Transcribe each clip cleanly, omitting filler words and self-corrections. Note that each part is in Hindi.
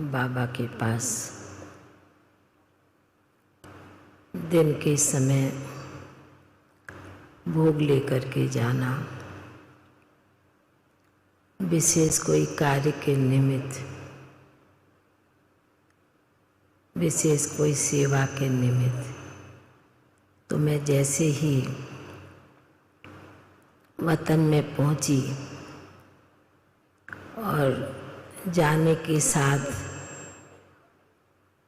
बाबा के पास दिन के समय भोग लेकर के जाना, विशेष कोई कार्य के निमित्त, विशेष कोई सेवा के निमित्त। तो मैं जैसे ही वतन में पहुंची और जाने के साथ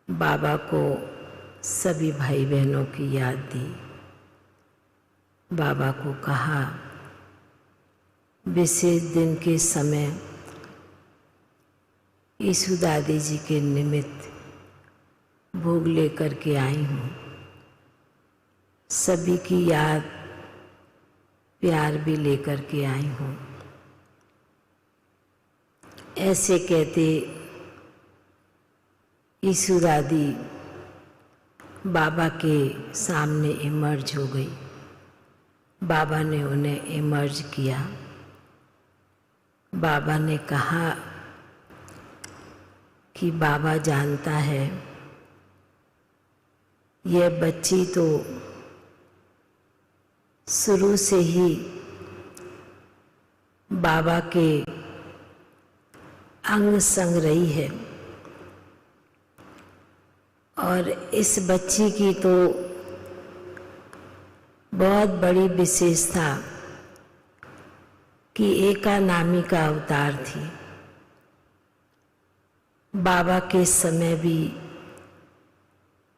बाबा को सभी भाई बहनों की याद दी। बाबा को कहा विशेष दिन के समय यीशु दादी जी के निमित्त भोग लेकर के आई हूँ। सभी की याद प्यार भी लेकर के आई हूँ। ऐसे कहते यीशु दादी बाबा के सामने इमर्ज हो गई। बाबा ने उन्हें इमर्ज किया। बाबा ने कहा कि बाबा जानता है यह बच्ची तो शुरू से ही बाबा के अंग संग रही है और इस बच्ची की तो बहुत बड़ी विशेषता कि एकानामी का अवतार थी। बाबा के समय भी,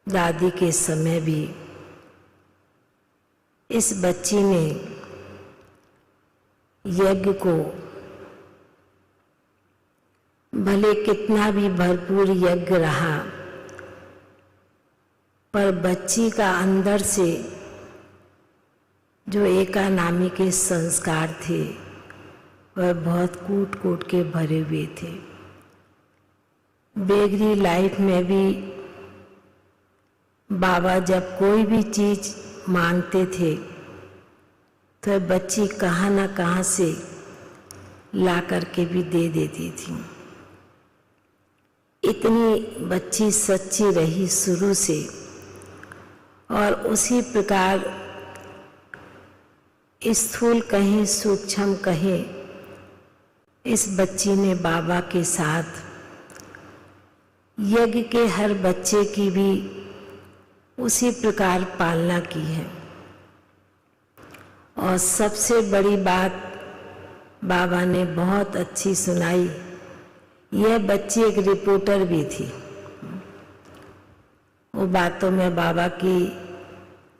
दादी के समय भी इस बच्ची ने यज्ञ को, भले कितना भी भरपूर यज्ञ रहा, पर बच्ची का अंदर से जो एकानामी के संस्कार थे वह बहुत कूट कूट के भरे हुए थे। बेगरी लाइफ में भी बाबा जब कोई भी चीज मांगते थे तो बच्ची कहाँ ना कहाँ से ला करके भी दे देती थी। इतनी बच्ची सच्ची रही शुरू से और उसी प्रकार स्थूल कहें सूक्ष्म कहें, इस बच्ची ने बाबा के साथ यज्ञ के हर बच्चे की भी उसी प्रकार पालना की है। और सबसे बड़ी बात बाबा ने बहुत अच्छी सुनाई, यह बच्ची एक रिपोर्टर भी थी। वो बात तो मैं बाबा की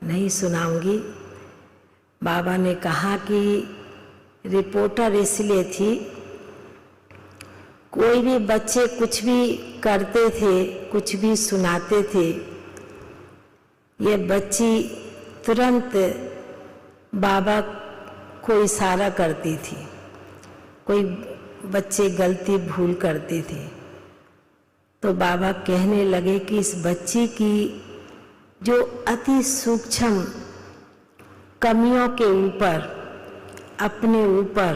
नहीं सुनाऊंगी। बाबा ने कहा कि रिपोर्टर इसलिए थी, कोई भी बच्चे कुछ भी करते थे, कुछ भी सुनाते थे, ये बच्ची तुरंत बाबा को इशारा करती थी। कोई बच्चे गलती भूल करते थे तो बाबा कहने लगे कि इस बच्ची की जो अति सूक्ष्म कमियों के ऊपर, अपने ऊपर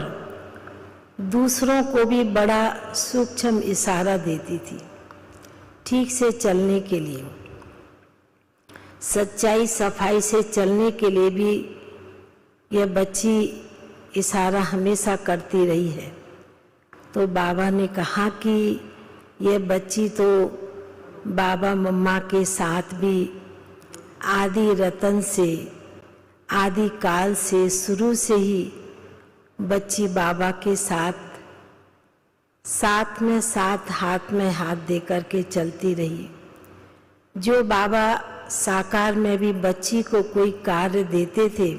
दूसरों को भी बड़ा सूक्ष्म इशारा देती थी ठीक से चलने के लिए, सच्चाई सफाई से चलने के लिए भी यह बच्ची इशारा हमेशा करती रही है। तो बाबा ने कहा कि यह बच्ची तो बाबा मम्मा के साथ भी आदि रतन से, आदि काल से, शुरू से ही बच्ची बाबा के साथ में साथ, हाथ में हाथ दे करके चलती रही। जो बाबा साकार में भी बच्ची को कोई कार्य देते थे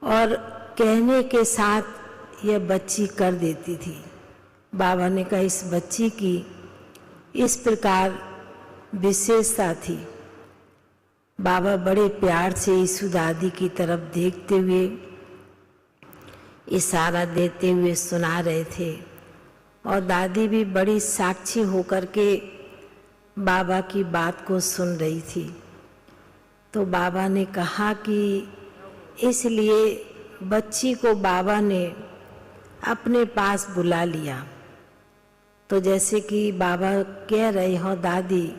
और कहने के साथ यह बच्ची कर देती थी। बाबा ने कहा इस बच्ची की इस प्रकार विशेषता थी। बाबा बड़े प्यार से यीशु दादी की तरफ देखते हुए, इशारा देते हुए सुना रहे थे और दादी भी बड़ी साक्षी होकर के बाबा की बात को सुन रही थी। तो बाबा ने कहा कि इसलिए बच्ची को बाबा ने अपने पास बुला लिया तो जैसे कि बाबा कह रहे हो, दादी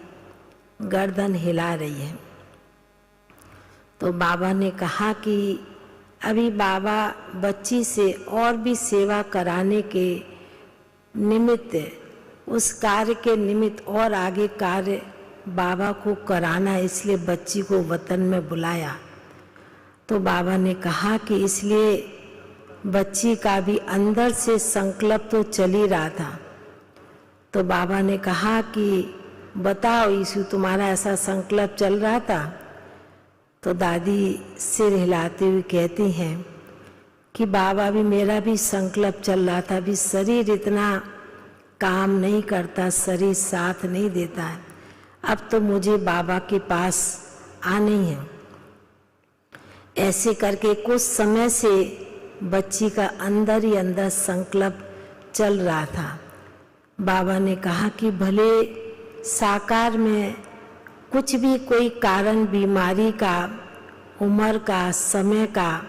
गर्दन हिला रही है। तो बाबा ने कहा कि अभी बाबा बच्ची से और भी सेवा कराने के निमित्त, उस कार्य के निमित्त और आगे कार्य बाबा को कराना, इसलिए बच्ची को वतन में बुलाया। तो बाबा ने कहा कि इसलिए बच्ची का भी अंदर से संकल्प तो चल ही रहा था। तो बाबा ने कहा कि बताओ यीशु, तुम्हारा ऐसा संकल्प चल रहा था? तो दादी सिर हिलाते हुए कहती हैं कि बाबा भी मेरा भी संकल्प चल रहा था, अभी शरीर इतना काम नहीं करता, शरीर साथ नहीं देता है, अब तो मुझे बाबा के पास आना ही है। ऐसे करके कुछ समय से बच्ची का अंदर ही अंदर संकल्प चल रहा था। बाबा ने कहा कि भले साकार में कुछ भी कोई कारण, बीमारी का, उम्र का, समय का,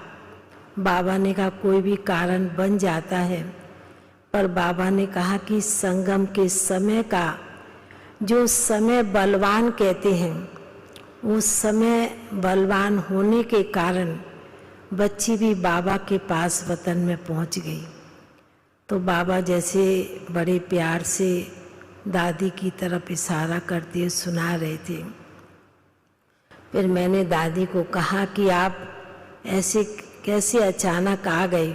बाबा ने कहा कोई भी कारण बन जाता है, पर बाबा ने कहा कि संगम के समय का जो समय बलवान कहते हैं, उस समय बलवान होने के कारण बच्ची भी बाबा के पास वतन में पहुंच गई। तो बाबा जैसे बड़े प्यार से दादी की तरफ इशारा करते हुए सुना रहे थे। फिर मैंने दादी को कहा कि आप ऐसे कैसे अचानक आ गए?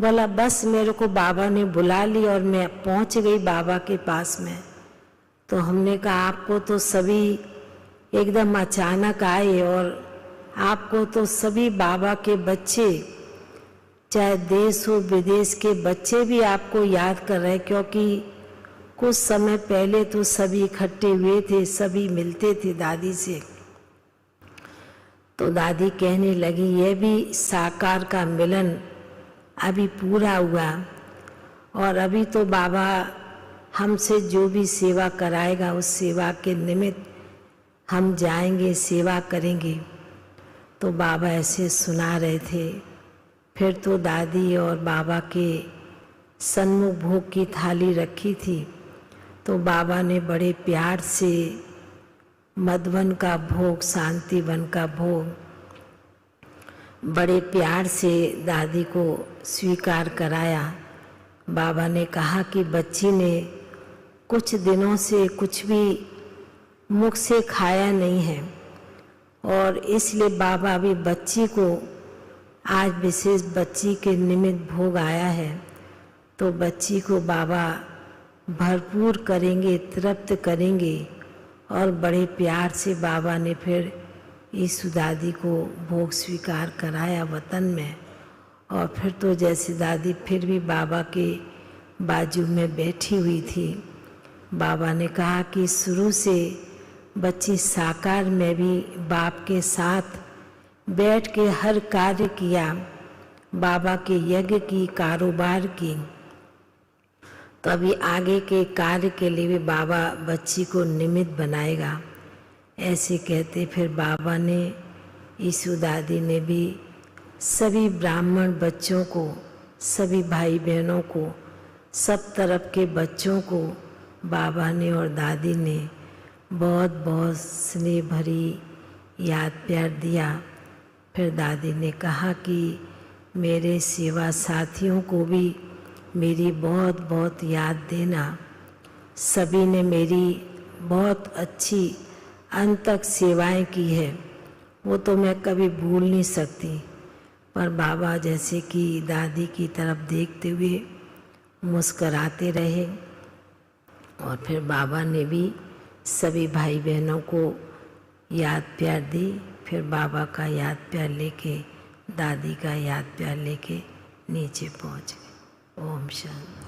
बोला बस मेरे को बाबा ने बुला ली और मैं पहुंच गई बाबा के पास में। तो हमने कहा आपको तो सभी एकदम अचानक आए, और आपको तो सभी बाबा के बच्चे, चाहे देश हो विदेश के बच्चे भी आपको याद कर रहे, क्योंकि कुछ समय पहले तो सभी इकट्ठे हुए थे, सभी मिलते थे दादी से। तो दादी कहने लगी यह भी साकार का मिलन अभी पूरा हुआ, और अभी तो बाबा हमसे जो भी सेवा कराएगा उस सेवा के निमित्त हम जाएंगे, सेवा करेंगे। तो बाबा ऐसे सुना रहे थे। फिर तो दादी और बाबा के सन्मुख भोग की थाली रखी थी, तो बाबा ने बड़े प्यार से मधुवन का भोग, शांतिवन का भोग बड़े प्यार से दादी को स्वीकार कराया। बाबा ने कहा कि बच्ची ने कुछ दिनों से कुछ भी मुख से खाया नहीं है, और इसलिए बाबा भी बच्ची को आज विशेष बच्ची के निमित्त भोग आया है, तो बच्ची को बाबा भरपूर करेंगे, तृप्त करेंगे। और बड़े प्यार से बाबा ने फिर यीशु दादी को भोग स्वीकार कराया वतन में। और फिर तो जैसे दादी फिर भी बाबा के बाजू में बैठी हुई थी, बाबा ने कहा कि शुरू से बच्ची साकार में भी बाप के साथ बैठ के हर कार्य किया, बाबा के यज्ञ की, कारोबार की। तो अभी आगे के कार्य के लिए भी बाबा बच्ची को निमित्त बनाएगा, ऐसे कहते फिर बाबा ने, यीशु दादी ने भी सभी ब्राह्मण बच्चों को, सभी भाई बहनों को, सब तरफ के बच्चों को बाबा ने और दादी ने बहुत बहुत स्नेह भरी याद प्यार दिया। फिर दादी ने कहा कि मेरे सेवा साथियों को भी मेरी बहुत बहुत याद देना। सभी ने मेरी बहुत अच्छी अंत तक सेवाएं की है, वो तो मैं कभी भूल नहीं सकती। पर बाबा जैसे कि दादी की तरफ देखते हुए मुस्कराते रहे, और फिर बाबा ने भी सभी भाई बहनों को याद प्यार दी। फिर बाबा का याद प्यार लेके, दादी का याद प्यार लेके नीचे पहुंच गए। ओम शांति।